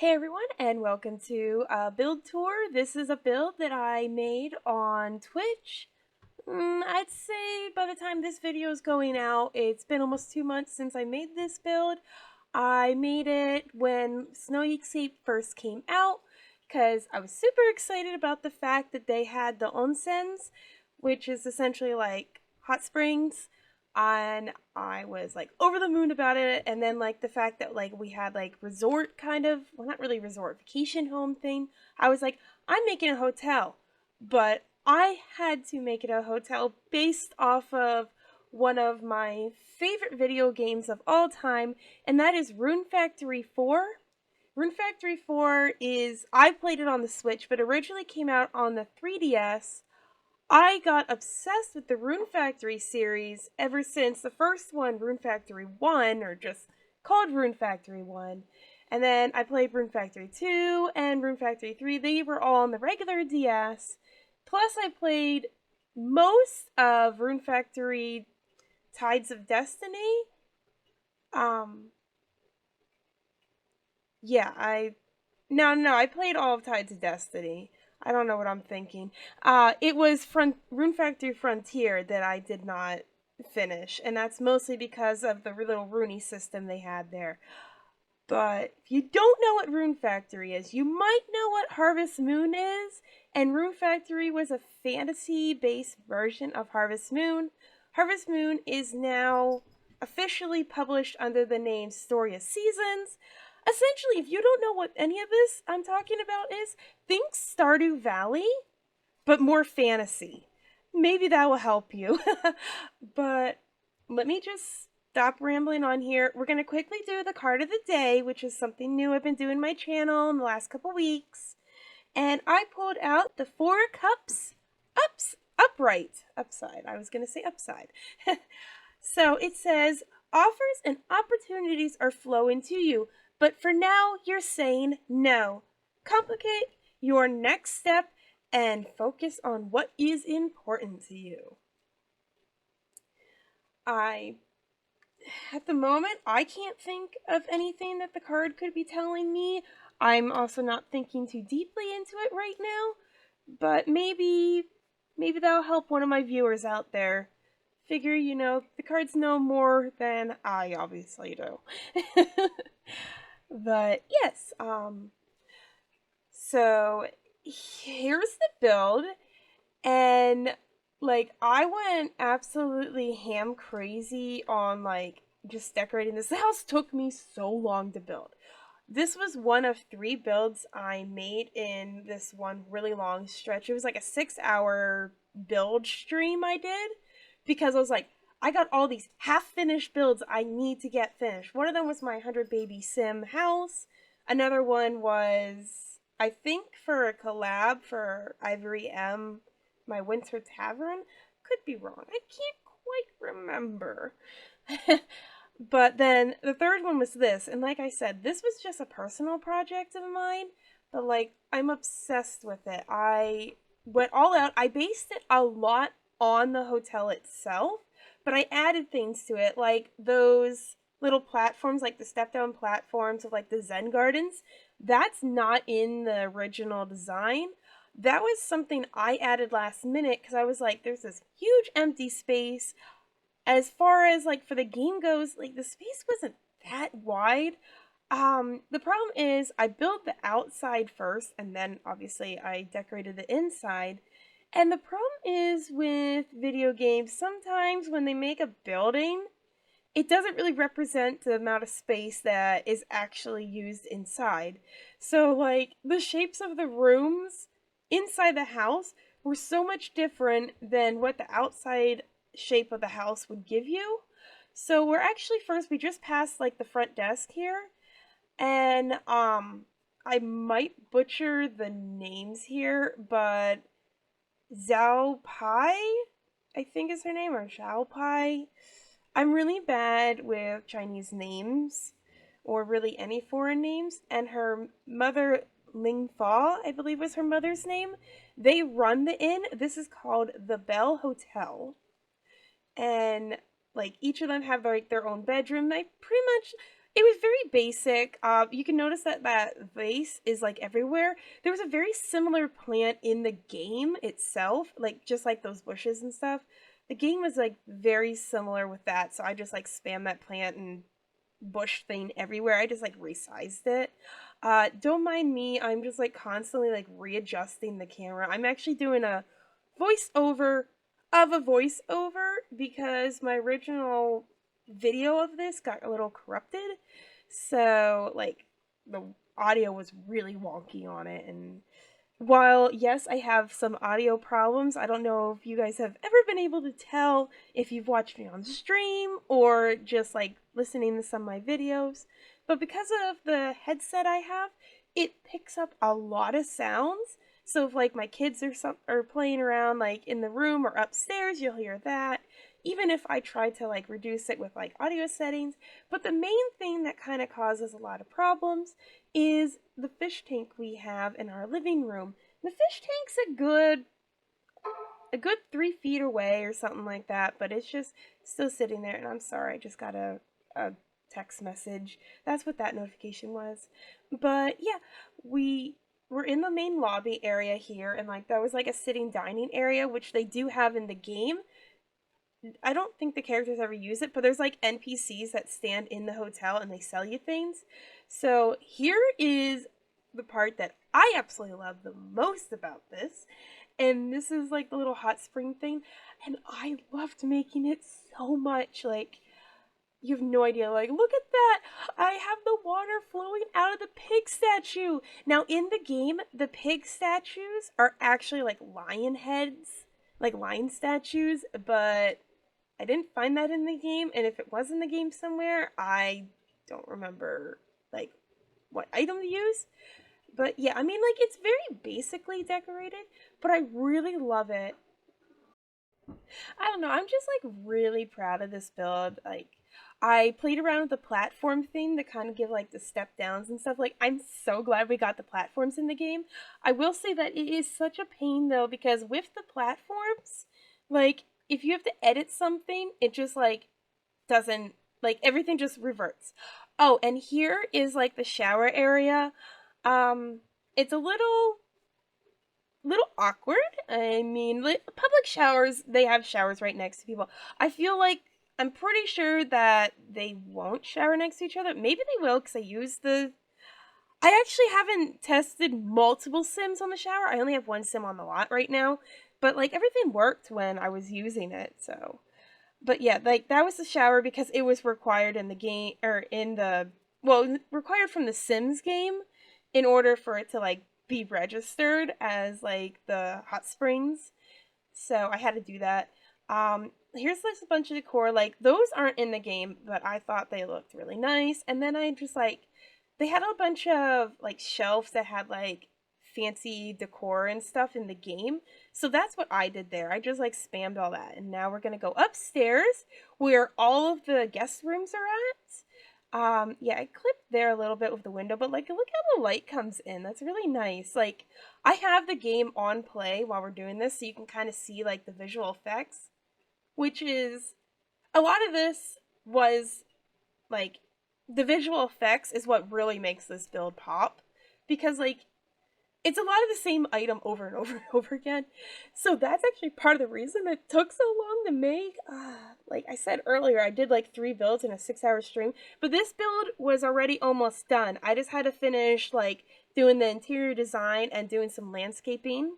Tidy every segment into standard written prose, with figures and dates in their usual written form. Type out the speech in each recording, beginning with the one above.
Hey everyone, and welcome to a build tour. This is a build that I made on Twitch. I'd say by the time this video is going out, it's been almost 2 months since I made this build. I made it when Snow Escape first came out because I was super excited about the fact that they had the onsens, which is essentially like hot springs, and I was like over the moon about it. And then like the fact that like we had like resort kind of, well, not really resort, vacation home thing. I was like, I'm making a hotel, but I had to make it a hotel based off of one of my favorite video games of all time, and that is Rune Factory 4. Rune Factory 4 is, I played it on the Switch, but originally came out on the 3DS. I got obsessed with the Rune Factory series ever since the first one, Rune Factory 1, or just called Rune Factory 1. And then I played Rune Factory 2 and Rune Factory 3. They were all on the regular DS. Plus, I played most of Rune Factory Tides of Destiny. Yeah, I played all of Tides of Destiny. I don't know what I'm thinking. It was Rune Factory Frontier that I did not finish, and that's mostly because of the little Rooney system they had there. But if you don't know what Rune Factory is, you might know what Harvest Moon is, and Rune Factory was a fantasy-based version of Harvest Moon. Harvest Moon is now officially published under the name Story of Seasons. Essentially, if you don't know what any of this I'm talking about is, think Stardew Valley, but more fantasy. Maybe that will help you. But let me just stop rambling on here. We're going to quickly do the card of the day, which is something new I've been doing my channel in the last couple weeks. And I pulled out the Four Cups upside. I was going to say upside. So it says, offers and opportunities are flowing to you, but for now you're saying no. Complicate your next step and focus on what is important to you. At the moment, I can't think of anything that the card could be telling me. I'm also not thinking too deeply into it right now, but maybe that'll help one of my viewers out there. Figure, the cards know more than I obviously do. But yes, so here's the build, and like I went absolutely ham crazy on like just decorating this. The house took me so long to build. This was one of 3 builds I made in this one really long stretch. It was like a 6-hour build stream I did, because I was like, I got all these half-finished builds I need to get finished. One of them was my 100 Baby Sim house. Another one was, I think, for a collab for Ivory M, my Winter Tavern. Could be wrong. I can't quite remember. But then the third one was this. And like I said, this was just a personal project of mine. But like, I'm obsessed with it. I went all out. I based it a lot on the hotel itself, but I added things to it, like those little platforms, like the step-down platforms of like the Zen gardens. That's not in the original design. That was something I added last minute because I was like, there's this huge empty space. As far as like for the game goes, like the space wasn't that wide. The problem is I built the outside first, and then obviously I decorated the inside. And the problem is with video games, sometimes when they make a building, it doesn't really represent the amount of space that is actually used inside. So, like, the shapes of the rooms inside the house were so much different than what the outside shape of the house would give you. So, we just passed, like, the front desk here. And, I might butcher the names here, but Zhao Pai, I think is her name, or Zhao Pai. I'm really bad with Chinese names, or really any foreign names, and her mother, Ling Fa, I believe was her mother's name. They run the inn. This is called the Bell Hotel. And like each of them have like their own bedroom. They pretty much, It was very basic. You can notice that that vase is like everywhere. There was a very similar plant in the game itself, like just like those bushes and stuff. The game was like very similar with that, so I just like spam that plant and bush thing everywhere. I just like resized it. Don't mind me. I'm just like constantly like readjusting the camera. I'm actually doing a voiceover of a voiceover because my original video of this got a little corrupted. So like the audio was really wonky on it, and while yes, I have some audio problems, I don't know if you guys have ever been able to tell if you've watched me on stream or just like listening to some of my videos, but because of the headset I have, it picks up a lot of sounds. So if like my kids are playing around like in the room or upstairs, you'll hear that. Even if I try to like reduce it with like audio settings, but the main thing that kind of causes a lot of problems is the fish tank we have in our living room. The fish tank's a good 3 feet away or something like that, but it's just still sitting there. And I'm sorry, I just got a text message. That's what that notification was. But yeah, we were in the main lobby area here, and like that was like a sitting dining area, which they do have in the game. I don't think the characters ever use it, but there's like NPCs that stand in the hotel and they sell you things. So here is the part that I absolutely love the most about this. And this is like the little hot spring thing. And I loved making it so much. Like, you have no idea. Like, look at that. I have the water flowing out of the pig statue. Now, in the game, the pig statues are actually like lion heads, like lion statues, but I didn't find that in the game, and if it was in the game somewhere, I don't remember like what item to use. But yeah, I mean like it's very basically decorated, but I really love it. I don't know, I'm just like really proud of this build. Like I played around with the platform thing to kind of give like the step downs and stuff. Like I'm so glad we got the platforms in the game. I will say that it is such a pain though because with the platforms, like if you have to edit something, it just like doesn't like everything just reverts. Oh, and here is like the shower area. It's a little awkward. I mean, like, public showers, they have showers right next to people. I feel like I'm pretty sure that they won't shower next to each other. Maybe they will because I use the. I actually haven't tested multiple sims on the shower. I only have one sim on the lot right now, but like everything worked when I was using it. So, but yeah, like that was the shower because it was required in the game or in the well, required from the Sims game in order for it to like be registered as like the hot springs. So I had to do that. Here's like a bunch of decor. Like those aren't in the game, but I thought they looked really nice. And then I just like they had a bunch of like shelves that had like fancy decor and stuff in the game. So that's what I did there. I just like spammed all that. And now we're gonna go upstairs where all of the guest rooms are at. Yeah, I clipped there a little bit with the window, but like look how the light comes in. That's really nice. Like I have the game on play while we're doing this so you can kind of see like the visual effects, which is a lot of this was like the visual effects is what really makes this build pop because like it's a lot of the same item over and over and over again. So that's actually part of the reason it took so long to make. Like I said earlier, I did like 3 builds in a 6-hour stream, but this build was already almost done. I just had to finish like doing the interior design and doing some landscaping.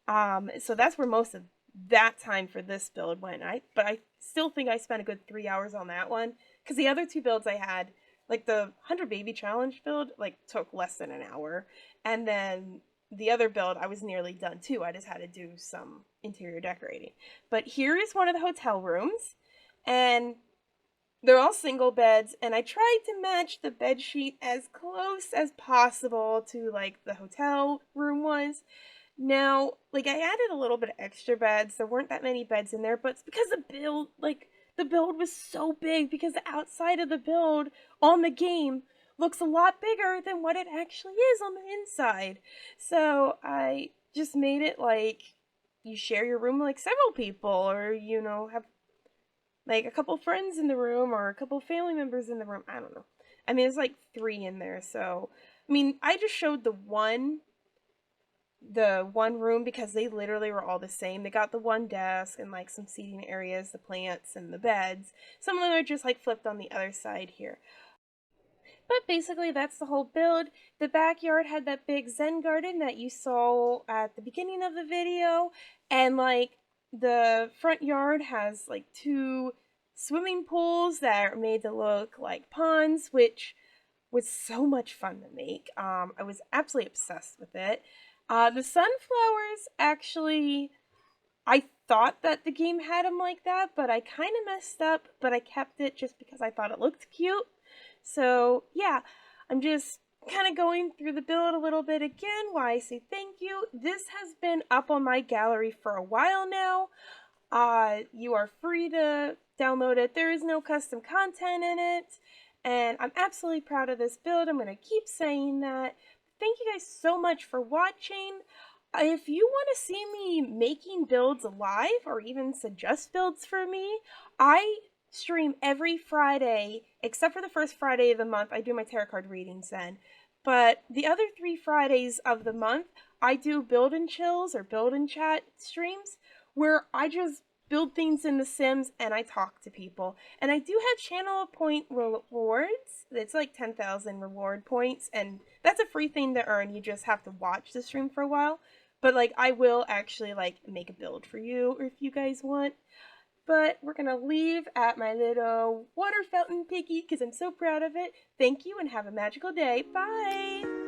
So that's where most of that time for this build went. But I still think I spent a good 3 hours on that one because the other 2 builds I had, like the 100 baby challenge build, like took less than an hour, and then the other build I was nearly done too. I just had to do some interior decorating. But here is one of the hotel rooms, and they're all single beds, and I tried to match the bed sheet as close as possible to like the hotel room was. Now, like I added a little bit of extra beds. There weren't that many beds in there, but it's because the build was so big because the outside of the build on the game looks a lot bigger than what it actually is on the inside. So I just made it like you share your room like several people, or you know, have like a couple friends in the room or a couple family members in the room. I don't know. I mean, there's like 3 in there, so I mean, I just showed the one room because they literally were all the same. They got the one desk and like some seating areas, the plants and the beds. Some of them are just like flipped on the other side here. But basically that's the whole build. The backyard had that big Zen garden that you saw at the beginning of the video, and like the front yard has like 2 swimming pools that are made to look like ponds, which was so much fun to make. I was absolutely obsessed with it. The sunflowers, actually, I thought that the game had them like that, but I kind of messed up, but I kept it just because I thought it looked cute. So, yeah, I'm just kind of going through the build a little bit again while I say thank you. This has been up on my gallery for a while now. You are free to download it. There is no custom content in it. And I'm absolutely proud of this build. I'm going to keep saying that. Thank you guys so much for watching. If you want to see me making builds live or even suggest builds for me, I stream every Friday, except for the first Friday of the month. I do my tarot card readings then. But the other 3 Fridays of the month, I do build and chills or build and chat streams where I just build things in The Sims and I talk to people. And I do have channel point rewards. It's like 10,000 reward points, and that's a free thing to earn. You just have to watch the stream for a while. But like I will actually like make a build for you if you guys want. But we're gonna leave at my little water fountain piggy because I'm so proud of it. Thank you and have a magical day. Bye!